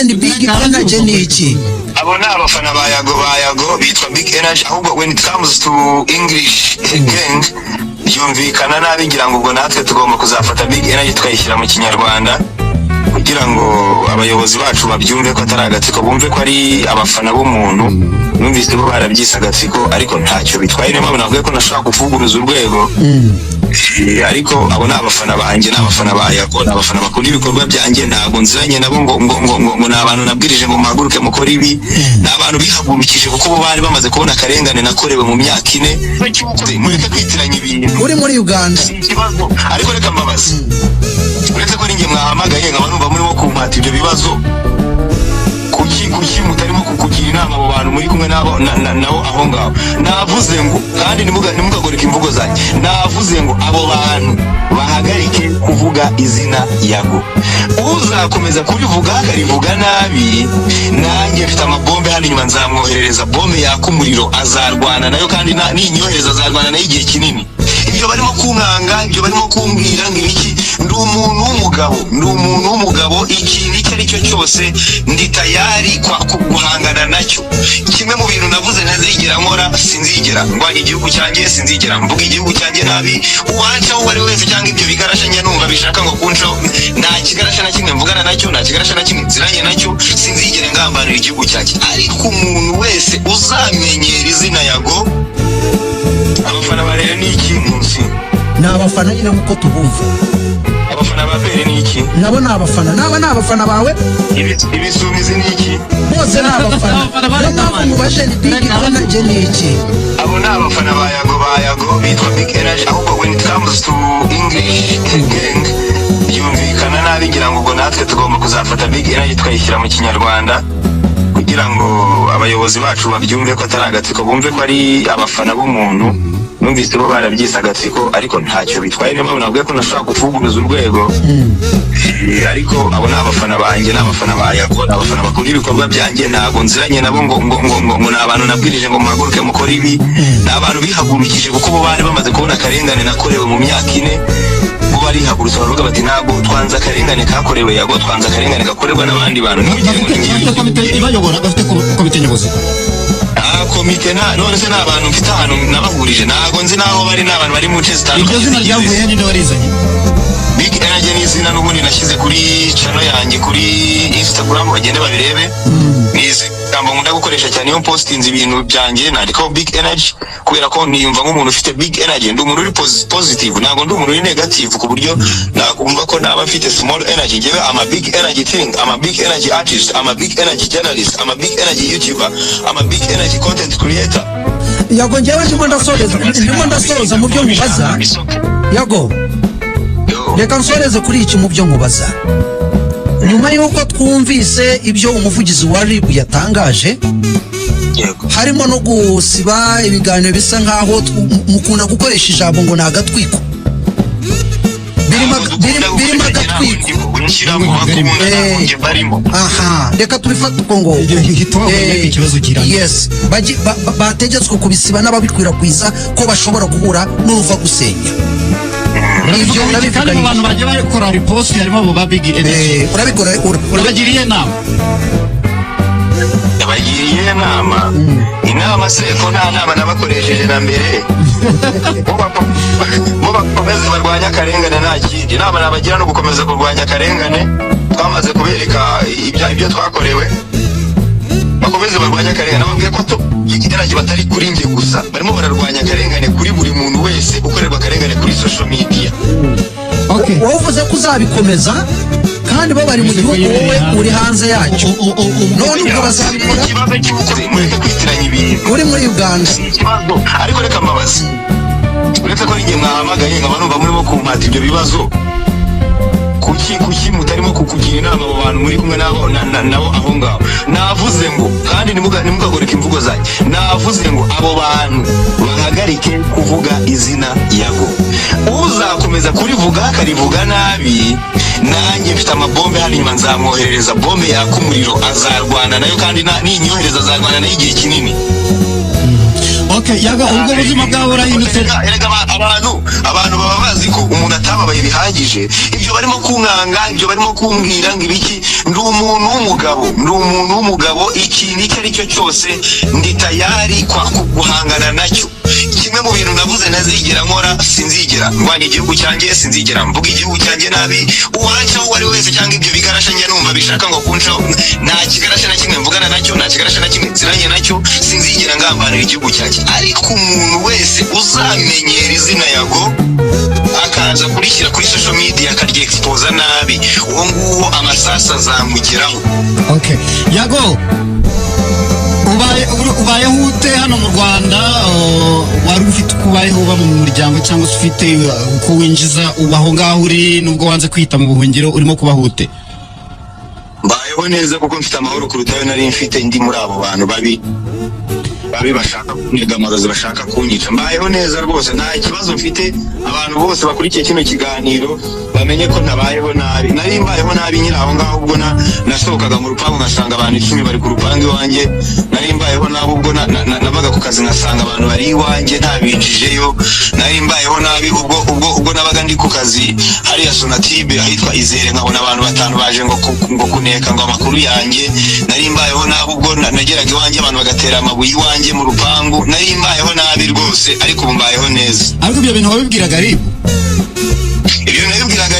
and Big Energy ni iki? Abo ni abafana ba Yago bitwa Big Energy, ahubwo when it comes to English gang byumvikana nabi, ngira ngo ubwo natwe tugomba kuzafata Big Energy tukayishyira mu Kinyarwanda kugira ngo abayobozi bacu babyumve ko atari agatsiko, bumve ko ari abafana b'umuntu. Numvise ko barabyisa agatsiko ariko ntacyo bitwaye, niyo mpamvu navuga ko nashaka kuvuguruza urwego. Ariko abo ni abafana banjye, ni abafana ba Yago, ni abafana bakunda ibikorwa byanjye, ntabwo nziranye nabo ngo ni abantu nabwirije ngo muhaguruke mukora ibi. Ni abantu bihagurukije kuko bo bari bamaze kubona akarengane nakorewe mu myaka 4. Mureke kwitiranya ibintu. Uri muri Uganda ariko reka mbabazi, uretse ko ninjye mwahamagaye nkaba numva murimo kumpata ibyo bibazo, kuki mutarimo kukugira inama abo bantu muri kumwe nabo aho ngaho. Navuze ngo kandi nimugagoreka imvugo zanjye, navuze ngo abo bantu bahagarike kuvuga izina Yago. Uzakomeza kurivuga akarivuga nabi, nanjye mfite amabombe hano inyuma, nzamwoherereza bombe yaka umuriro, azarwana nayo kandi ninyohereza azarwana nayo igihe kinini. Ibyo barimo kunkanga, ibyo barimo kumbwira ngo ibiki, ndi umuntu w'umugabo, ikintu icyo ari cyo cyose ndi tayari guhangana nacyo. Kimwe mu bintu navuze ntazigera nkora, sinzigera ngwanya igihugu cyanjye, sinzigera mvuga igihugu cyanjye nabi. Uwanca uwo ari wese cyangwa ibyo bigarasha numva bishaka ngo kuncaho, nta kigarasha na kimwe mvugana nacyo, nta kigarasha na kimwe nziranye nacyo, sinzigera ngambanira igihugu cyanjye. Ariko umuntu wese uzamenyera izina Yago, abafana barere ni iki munsi? Ni abafana nyine nkuko tubumva. Abafana ba Pere ni iki? Nabo ni abafana bawe. Ibisumizi ni iki? Bose ni abafana. Nabo mubashe ni Big Energy ni iki? Abo ni abafana ba Yago bitwa Big Energy, ahubwo when it comes to English gang byumvikana nabi, ngira ngo ubwo natwe tugomba kuzafata Big Energy tukayishyira mu Kinyarwanda kugira ngo abayobozi bacu babyumve ko atari agatsiko, bumve ko ari abafana b'umuntu. Numvise ko barabyisa agatsiko ariko ntacyo bitwaye, niyo mpamvu navuga ko nashaka kuvuguruza urwego. Ariko abo ni abafana banjye, ni abafana ba Yago, ni abafana bakunda ibikorwa byanjye, ntabwo nziranye nabo ngo ni abantu nabwirije ngo muhaguruke mukora ibi. Ni abantu bihagurukije kuko bo bari bamaze kubona akarengane nakorewe mu myaka 4. Bo barihagurutse baravuga bati ntabwo twanze akarengane kakorewe Yago, twanze akarengane gakorerwa n'abandi bantu. Ibayobora bafite komite nyobozi. Komite none se n'abantu mfite ahantu nabahurije, ntago nzi naho bari, n'abantu bari mu nce zitandukanye. Ibyo zina ryavuye ninde warizanye? Big Energy ni izina n'ubundi nashyize kuri channel yanjye kuri Instagram, bagende babirebe. Nize jambo nkunda gukoresha cyane iyo postinze ibintu byanjye, nandikaho Big Energy kubera ko niyumva nk'umuntu ufite Big Energy. Ndi umuntu uri positive, ntago ndi umuntu uri negative ku buryo nakumva ko naba mfite small energy. Ngewe ama Big Energy thing, ama Big Energy artist, ama Big Energy journalist, ama Big Energy YouTuber, ama Big Energy content creator. Yago ngewe ndimo ndasoza mu byo mubaza. Yago reka nsoreze kuri iki mu byo mubaza. Nyuma y'uko twumvise ibyo umuvugizi wa RIB yatangaje, harimo no gusiba ibiganiro bisa nkaho mukunda gukoresha ijambo ngo ni agatwiko. Birimo agatwiko. Aha, reka tubifate uko ngo ikibazo kiranga. Yes, bategetswe kubisiba n'ababikwirakwiza ko bashobora guhura n'uruva gusenya. Ibyo kandi abantu baje bakora repost harimo abo ba Big Energy. Urabagiriye nama? Yabagiriye inama se ko nta nama nabakoresheje na mbere. Bo bakomeza barwanya akarengane, nta kindi inama nabagira no gukomeza kurwanya akarengane. Twamaze kubereka ibyo twakorewe, bakomeze barwanya akarengane. Bambwiye ko Energy batari kuri nge gusa, barimo bararwanya akarengane kuri buri muntu wese ukorerwa akarengane kuri social media. Okay, wavuze ko uzabikomeza kandi bo bari mu gihugu, wowe uri hanze yacyo. None ubwo bazabikora. Ikibazo cy'ubukozi mureke kwitiranya ibintu. Uri muri Uganda. Ariko reka mbabazi, uretse ko ninjye mwahamagaye nkaba numva murimo kumpata ibyo bibazo, kuki mutarimo kukugira inama abo bantu muri kumwe nabo aho ngaho. Navuze ngo kandi nimugagoreka imvugo zanjye, navuze ngo abo bantu bahagarike kuvuga izina Yago. Uzakomeza kurivuga akarivuga nabi, nanjye mfite amabombe hano inyuma, nzamwoherereza bombe yaka umuriro, azarwana nayo kandi ninyohereza azarwana nayo igihe kinini. Okay, Yago ubwo buzima bwawe urahindutse. Erega abantu baba bazi ko umuntu atababaye bihagije. Ibyo barimo kunkanga, ibyo barimo kumbwira ngo ibiki, ndi umuntu w'umugabo, ikintu icyo ari cyo cyose ndi tayari kwa guhangana nacyo. Kimwe mu bintu navuze ntazigera nkora, sinzigera ndwanya igihugu cyanjye, sinzigera mvuga igihugu cyanjye nabi, uwanca uwo ari wese cyangwa ibyo bigarasha njye numva bishaka ngo kuncaho, nta kigarasha na kimwe mvugana nacyo, nta kigarasha na kimwe nziranye nacyo, sinzigera ngambanira igihugu cyanjye. Ariko umuntu wese uzamenyera izina Yago akaza kurishyira kuri social media akarya expose nabi, uwo nguwo amasasa azamugeraho. Okay, Yago, ubayeho ute hano mu Rwanda? Wari ufite kubayeho uba mu muryango cyangwa se ufite uko winjiza ubaho ngaho uri, nubwo wanze kwita mu buhungiro, urimo kubaho ute? Mbayeho neza kuko mfite amahoro kuruta ayo nari mfite ndi muri abo bantu babi bashaka kuniga amarozi, bashaka kunyica. Mbayeho neza rwose, nta kibazo mfite. Abantu bose bakurikiye kino kiganiro bamenye ko ntabayeho nabi. Nari mbayeho nabi nyine aho ngaho, ubwo nasohokaga mu rupangu ngasanga abantu 10 bari ku rupangu iwanjye. Nari mbayeho nabi ubwo nabaga ku kazi ngasanga abantu bari iwanjye ntabinjijeyo. Nari mbayeho nabi ubwo nabaga ndi ku kazi hariya Sonatibe ahitwa Izere, nkabona abantu 5 baje ngo kuneka ngo amakuru yanjye. Nari mbayeho nabi ubwo nageraga iwanjye abantu bagatera amabuye iwanjye mu rupangu. Nari mbayeho nabi rwose, ariko ubu mbayeho neza. Ariko ibyo bintu wabibwiraga Ribu? Ibyo nabibwiraga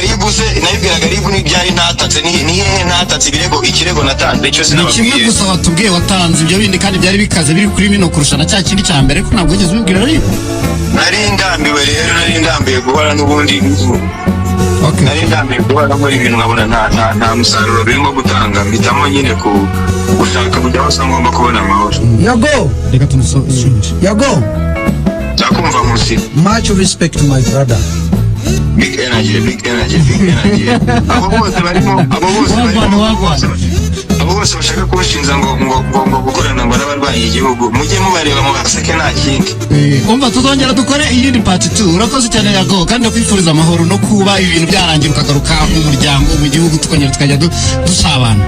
Ribu n'ibyari ntatatse, ni hehe ntatatse ikirego natanze cyo sinababwiye. Ni kimwe gusa watubwiye watanze, ibyo bindi kandi byari bikaze biri kuri bino kurushana cya kindi cya mbere, ko ntabwo ugeze ubibwira Ribu. Nari ndambiwe guhora n'ubundi. Okay. Nari ndambiwe guhora muri ibintu nkabona nta musaruro birimo gutanga, mpitamo nyine gushaka kujya hose ngomba kubona amahoro. Yago, reka tumusubije. Yago, ndakumva Nkusi. Much respect my brother. Big energy. Abo bose bashaka kubashinza ngo gukorana ngo n'abarwanya igihugu, mujye mubareba mu baseke nta kindi. Umva tuzongera dukore iyindi part 2. Urakoze cyane Yago, kandi ndakwifuriza amahoro no kuba ibintu byarangira ukagaruka mu muryango, mu gihugu, tukajya dusabana.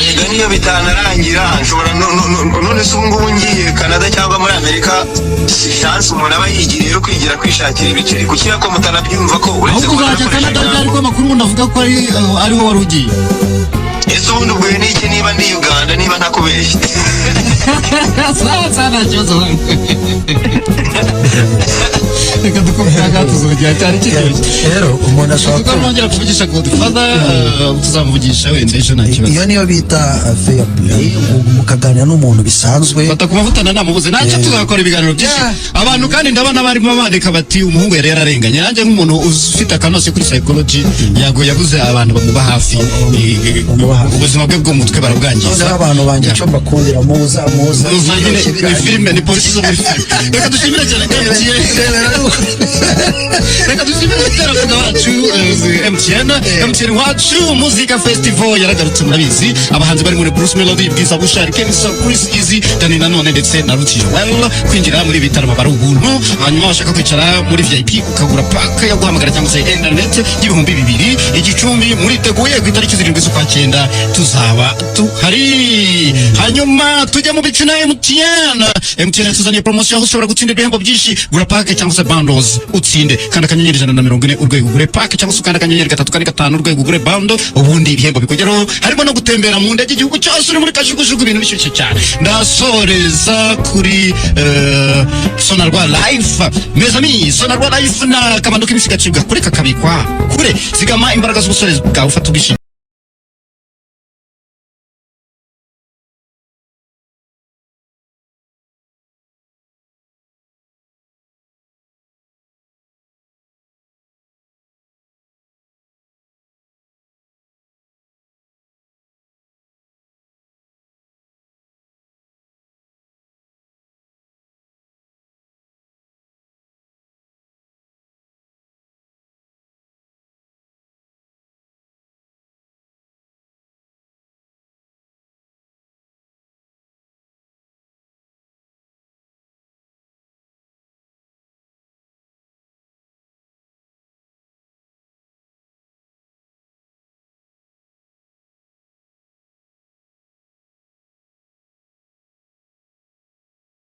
Ega niyo bitanarangira nshobora none se ubungubu ngiye Canada cyangwa muri Amerika, si chance umuntu aba yigiriye yo kwigira kwishakira ibiceri. Kuki ko mutanabyumva ko uretse ko uzajya Canada ariko amakuru umuntu avuga ko ariho wari ugiye? Ese ubundi ubwo n'iki niba ndi Uganda, niba ntakubeshye? Sawa sana cyozo. Reka dukomeza tuzongera cyane kiryoshye. Rero umuntu ashobora kongera kuvugisha Godfather, tuzamuvugisha wenda ejo nta kibazo. Iyo niyo bita fair play, mukaganira n'umuntu bisanzwe. Batakubavutana namubuze, ntacyo tuzakora ibiganiro byinshi. Abantu kandi ndabona barimo bandika bati umuhungu yari yararenganye. Nanjye nk'umuntu ufite akanose kuri psychology, Yago yabuze abantu bamuba hafi, ubuzima bwe bwo mutwe barabwangiza. Abantu banje cyo mbakundira muza ni filime, ni polisi zo muri filime. Reka dushimire cyane reka dushimire igitaramo wacu MTN wacu Muzika Festival yaragarutse murabizi. Abahanzi bari muri Bruce Melody, Bwiza Bushari, Kenisa, Chris Easy, Dani Nanone ndetse na Ruti Joel. Kwinjira muri bitaramo bari ubuntu, hanyuma washaka kwicara muri VIP ukagura pack yo guhamagara cyangwa se internet y'ibihumbi 2 igicumbi. Muriteguye ku itariki 7 z'ukwa 9 tuzaba tuhari. Hanyuma tujya mu bicuna MTN tuzaniye promotion aho ushobora gutsinda ibihembo byinshi. Gura pack cyangwa se bundles utsinde, kandi akanyenyeri 140 urwego ugure pack, cyangwa se kandi akanyenyeri 345 urwego ugure bundle, ubundi ibihembo bikugeraho. Harimo no gutembera mu ndege igihugu cyose uri muri kashugujugu, ibintu bishyushye cyane. Ndasoreza kuri Sonarwa Life. Mes amis, Sonarwa Life na kabando k'ibisiga cibwa kure kakabikwa kure zigama imbaraga z'ubusore bwawe ufata ubwishingizi.